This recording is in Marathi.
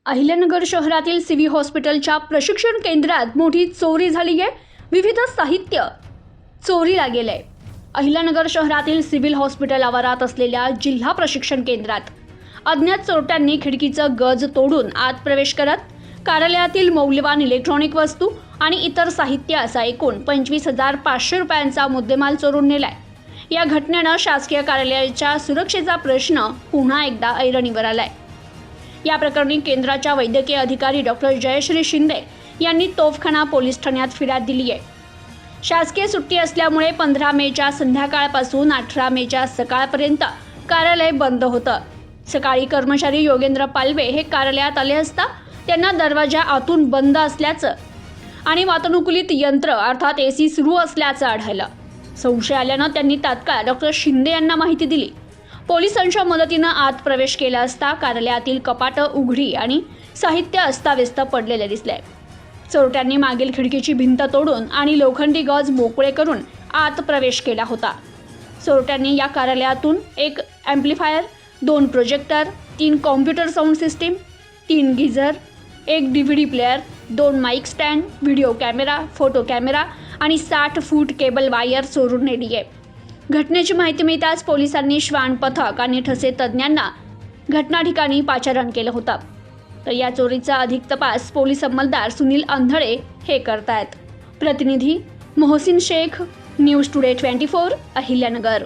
अहिल्यानगर शहरातील सिव्ही हॉस्पिटलच्या प्रशिक्षण केंद्रात मोठी चोरी झाली आहे। विविध साहित्य चोरीला गेले। अहिल्यानगर शहरातील सिव्हिल हॉस्पिटल आवारात असलेल्या जिल्हा प्रशिक्षण केंद्रात अज्ञात चोरट्यांनी खिडकीचं गज तोडून आत प्रवेश करत कार्यालयातील मौल्यवान इलेक्ट्रॉनिक वस्तू आणि इतर साहित्य असा एकूण 25,500 रुपयांचा मुद्देमाल चोरून नेलाय। या घटनेनं शासकीय कार्यालयाच्या सुरक्षेचा प्रश्न पुन्हा एकदा ऐरणीवर आलाय। या प्रकरणी केंद्राच्या वैद्यकीय अधिकारी डॉक्टर जयश्री शिंदे यांनी तोफखाना पोलीस ठाण्यात फिर्याद दिली आहे। शासकीय सुट्टी असल्यामुळे 15 मेच्या संध्याकाळपासून 18 मेच्या सकाळपर्यंत कार्यालय बंद होतं। सकाळी कर्मचारी योगेंद्र पालवे हे कार्यालयात आले असता त्यांना दरवाजा आतून बंद असल्याचं आणि वातानुकूलित यंत्र अर्थात एसी सुरू असल्याचं आढळलं। संशय आल्यानं त्यांनी तात्काळ डॉक्टर शिंदे यांना माहिती दिली। पोलिसांच्या मदतीनं आत प्रवेश केला असता कार्यालयातील कपाटं उघडी आणि साहित्य अस्ताव्यस्त पडलेले दिसले। चोरट्यांनी मागील खिडकीची भिंत तोडून आणि लोखंडी गज मोकळे करून आत प्रवेश केला होता। चोरट्यांनी या कार्यालयातून एक amplifier, 2 projector, 3 computer sound system, 3 geyser, एक DVD player, 2 mic stand, video camera, photo camera आणि 60 फूट केबल वायर चोरून नेली आहे। घटनेची माहिती मिळताच पोलिसांनी श्वान पथक आणि ठसे तज्ज्ञांना घटना ठिकाणी पाचारण केलं होतं। तर या चोरीचा अधिक तपास पोलीस अंमलदार सुनील अंधळे हे करतायत। प्रतिनिधी मोहसिन शेख, न्यूज टुडे 24, अहिल्यानगर।